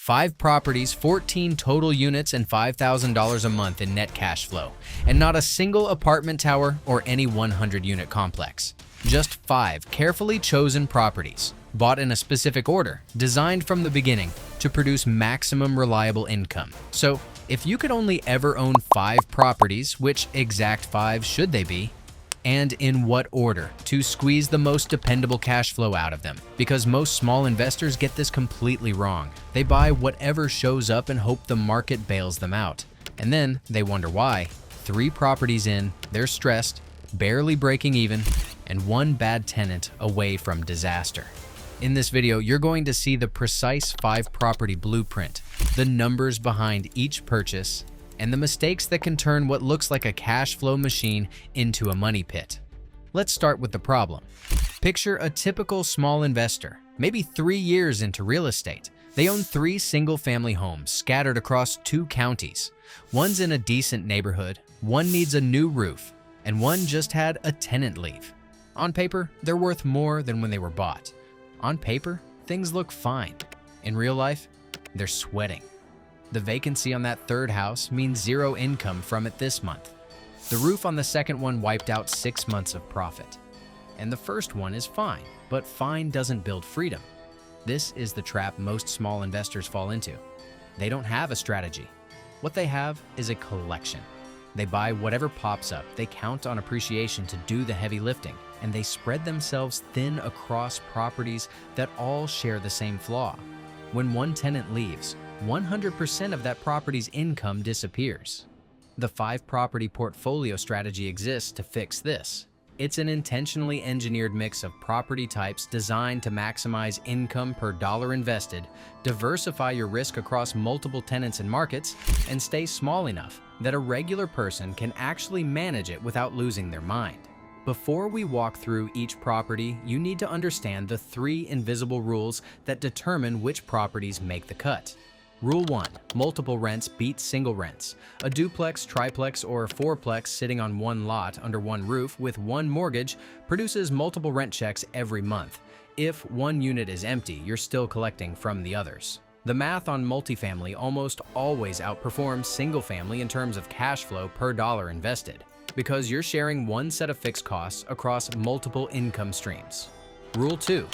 5 properties, 14 total units, and $5,000 a month in net cash flow. And not a single apartment tower or any 100-unit complex. Just 5 carefully chosen properties, bought in a specific order, designed from the beginning to produce maximum reliable income. So, if you could only ever own 5 properties, which exact 5 should they be? And in what order to squeeze the most dependable cash flow out of them? Because most small investors get this completely wrong. They buy whatever shows up and hope the market bails them out. And then they wonder why. 3 properties in, they're stressed, barely breaking even, and 1 bad tenant away from disaster. In this video, you're going to see the precise 5-property blueprint, the numbers behind each purchase, and the mistakes that can turn what looks like a cash flow machine into a money pit. Let's start with the problem. Picture a typical small investor, maybe 3 years into real estate. They own 3 single-family homes scattered across 2 counties. One's in a decent neighborhood, one needs a new roof, and one just had a tenant leave. On paper, they're worth more than when they were bought. On paper, things look fine. In real life, they're sweating. The vacancy on that 3rd house means 0 income from it this month. The roof on the 2nd one wiped out 6 months of profit. And the 1st one is fine, but fine doesn't build freedom. This is the trap most small investors fall into. They don't have a strategy. What they have is a collection. They buy whatever pops up, they count on appreciation to do the heavy lifting, and they spread themselves thin across properties that all share the same flaw. When one tenant leaves, 100% of that property's income disappears. The 5-property portfolio strategy exists to fix this. It's an intentionally engineered mix of property types designed to maximize income per dollar invested, diversify your risk across multiple tenants and markets, and stay small enough that a regular person can actually manage it without losing their mind. Before we walk through each property, you need to understand the 3 invisible rules that determine which properties make the cut. Rule 1. Multiple rents beat single rents. A duplex, triplex, or fourplex sitting on one lot under one roof with one mortgage produces multiple rent checks every month. If one unit is empty, you're still collecting from the others. The math on multifamily almost always outperforms single family in terms of cash flow per dollar invested, because you're sharing one set of fixed costs across multiple income streams. Rule 2.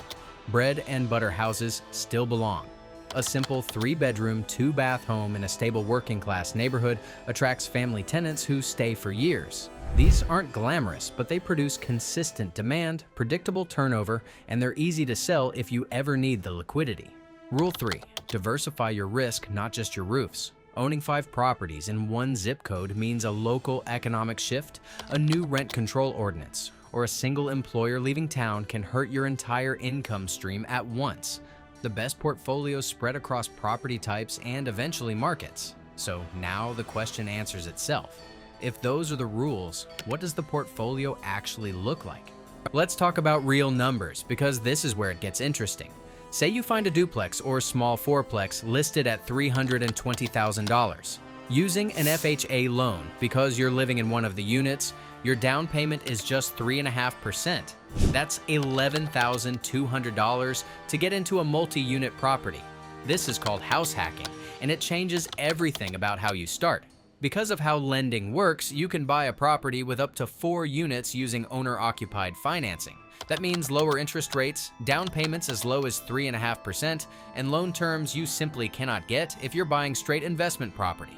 Bread and butter houses still belong. A simple 3-bedroom, 2-bath home in a stable working-class neighborhood attracts family tenants who stay for years. These aren't glamorous, but they produce consistent demand, predictable turnover, and they're easy to sell if you ever need the liquidity. Rule 3. Diversify your risk, not just your roofs. Owning 5 properties in one zip code means a local economic shift, a new rent control ordinance, or a single employer leaving town can hurt your entire income stream at once. The best portfolios spread across property types and eventually markets. So now the question answers itself. If those are the rules, what does the portfolio actually look like? Let's talk about real numbers, because this is where it gets interesting. Say you find a duplex or small fourplex listed at $320,000. Using an FHA loan, because you're living in one of the units, your down payment is just 3.5%. That's $11,200 to get into a multi-unit property. This is called house hacking, and it changes everything about how you start. Because of how lending works, you can buy a property with up to 4 units using owner-occupied financing. That means lower interest rates, down payments as low as 3.5%, and loan terms you simply cannot get if you're buying straight investment property.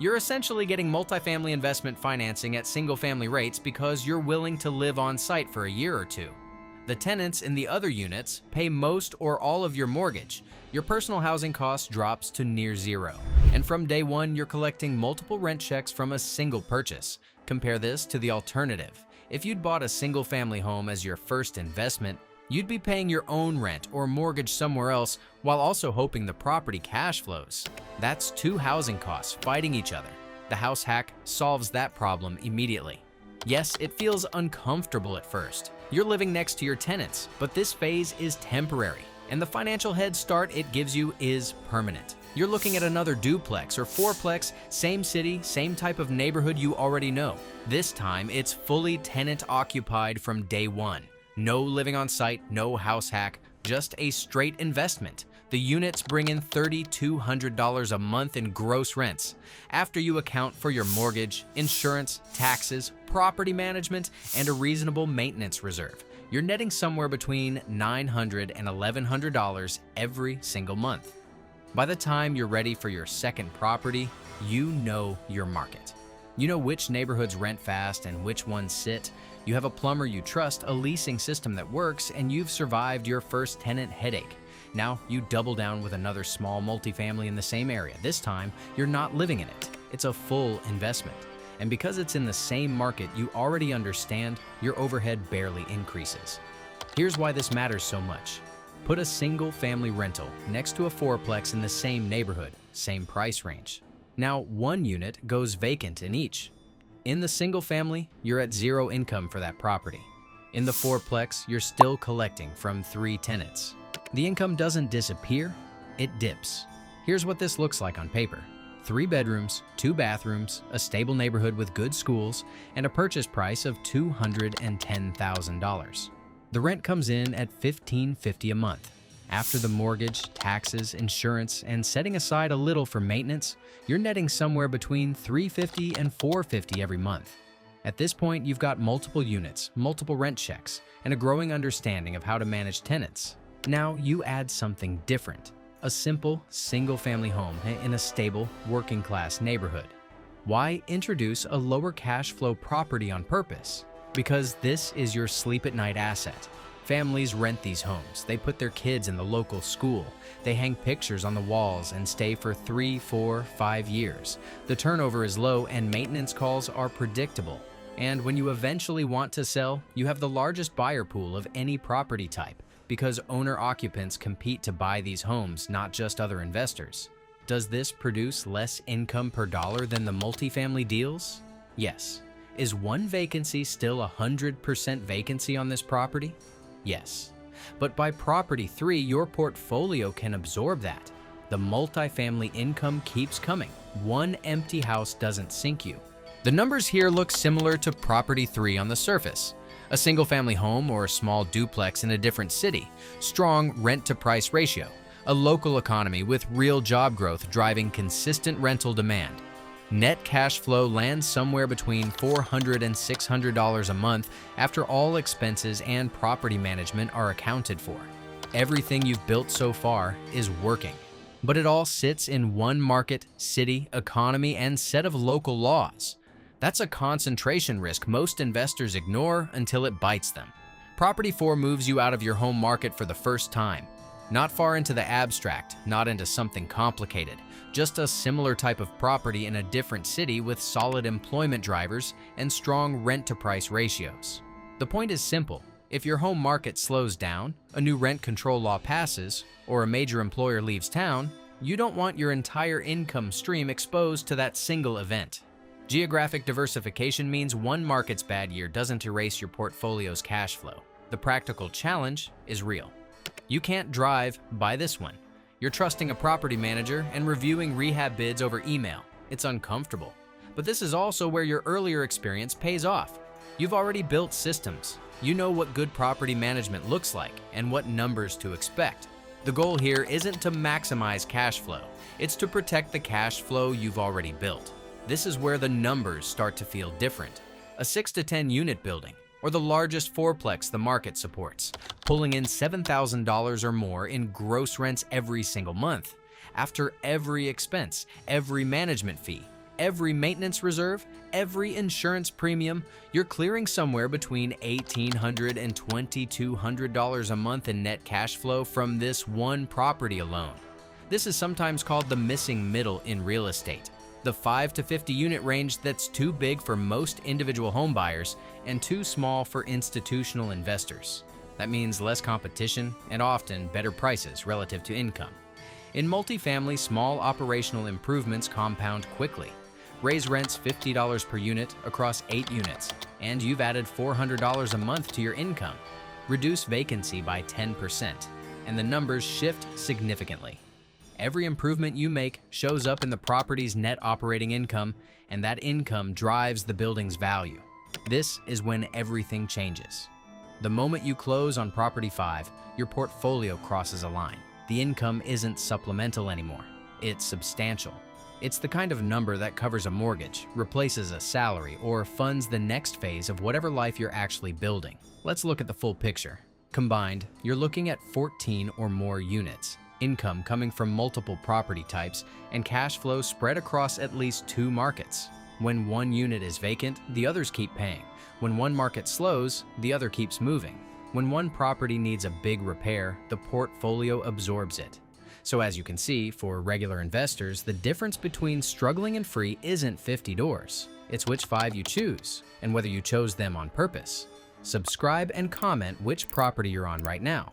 You're essentially getting multifamily investment financing at single-family rates because you're willing to live on site for a year or 2. The tenants in the other units pay most or all of your mortgage. Your personal housing cost drops to near 0. And from day 1, you're collecting multiple rent checks from a single purchase. Compare this to the alternative. If you'd bought a single-family home as your first investment, you'd be paying your own rent or mortgage somewhere else while also hoping the property cash flows. That's 2 housing costs fighting each other. The house hack solves that problem immediately. Yes, it feels uncomfortable at first. You're living next to your tenants, but this phase is temporary, and the financial head start it gives you is permanent. You're looking at another duplex or fourplex, same city, same type of neighborhood you already know. This time, it's fully tenant occupied from day 1. No living on site, no house hack, just a straight investment. The units bring in $3,200 a month in gross rents, after you account for your mortgage, insurance, taxes, property management, and a reasonable maintenance reserve. You're netting somewhere between $900 and $1,100 every single month. By the time you're ready for your second property, you know your market. You know which neighborhoods rent fast and which ones sit. You have a plumber you trust, a leasing system that works, and you've survived your first tenant headache. Now you double down with another small multifamily in the same area. This time, you're not living in it. It's a full investment. And because it's in the same market you already understand, your overhead barely increases. Here's why this matters so much. Put a single family rental next to a fourplex in the same neighborhood, same price range. Now, one unit goes vacant in each. In the single family, you're at zero income for that property. In the fourplex, you're still collecting from 3 tenants. The income doesn't disappear, it dips. Here's what this looks like on paper. 3 bedrooms, 2 bathrooms, a stable neighborhood with good schools, and a purchase price of $210,000. The rent comes in at $1,550 a month. After the mortgage, taxes, insurance, and setting aside a little for maintenance, you're netting somewhere between $350 and $450 every month. At this point, you've got multiple units, multiple rent checks, and a growing understanding of how to manage tenants. Now you add something different, a simple, single-family home in a stable, working-class neighborhood. Why introduce a lower cash flow property on purpose? Because this is your sleep-at-night asset. Families rent these homes. They put their kids in the local school. They hang pictures on the walls and stay for 3, 4, 5 years. The turnover is low and maintenance calls are predictable. And when you eventually want to sell, you have the largest buyer pool of any property type because owner-occupants compete to buy these homes, not just other investors. Does this produce less income per dollar than the multifamily deals? Yes. Is one vacancy still 100% vacancy on this property? Yes. But by property 3, your portfolio can absorb that. The multifamily income keeps coming. One empty house doesn't sink you. The numbers here look similar to property 3 on the surface. A single-family home or a small duplex in a different city, strong rent-to-price ratio, a local economy with real job growth driving consistent rental demand. Net cash flow lands somewhere between $400 and $600 a month after all expenses and property management are accounted for. Everything you've built so far is working, but it all sits in one market, city, economy, and set of local laws. That's a concentration risk most investors ignore until it bites them. Property 4 moves you out of your home market for the first time. Not far into the abstract, not into something complicated, just a similar type of property in a different city with solid employment drivers and strong rent-to-price ratios. The point is simple. If your home market slows down, a new rent control law passes, or a major employer leaves town, you don't want your entire income stream exposed to that single event. Geographic diversification means one market's bad year doesn't erase your portfolio's cash flow. The practical challenge is real. You can't drive by this one. You're trusting a property manager and reviewing rehab bids over email. It's uncomfortable. But this is also where your earlier experience pays off. You've already built systems. You know what good property management looks like and what numbers to expect. The goal here isn't to maximize cash flow. It's to protect the cash flow you've already built. This is where the numbers start to feel different. A 6 to 10 unit building, or the largest fourplex the market supports, pulling in $7,000 or more in gross rents every single month. After every expense, every management fee, every maintenance reserve, every insurance premium, you're clearing somewhere between $1,800 and $2,200 a month in net cash flow from this one property alone. This is sometimes called the missing middle in real estate. The 5 to 50 unit range that's too big for most individual home buyers and too small for institutional investors. That means less competition and often better prices relative to income. In multifamily, small operational improvements compound quickly. Raise rents $50 per unit across 8 units, and you've added $400 a month to your income. Reduce vacancy by 10%, and the numbers shift significantly. Every improvement you make shows up in the property's net operating income, and that income drives the building's value. This is when everything changes. The moment you close on property 5, your portfolio crosses a line. The income isn't supplemental anymore. It's substantial. It's the kind of number that covers a mortgage, replaces a salary, or funds the next phase of whatever life you're actually building. Let's look at the full picture. Combined, you're looking at 14 or more units, income coming from multiple property types, and cash flow spread across at least 2 markets. When one unit is vacant, the others keep paying. When one market slows, the other keeps moving. When one property needs a big repair, the portfolio absorbs it. So as you can see, for regular investors, the difference between struggling and free isn't 50 doors. It's which 5 you choose, and whether you chose them on purpose. Subscribe and comment which property you're on right now.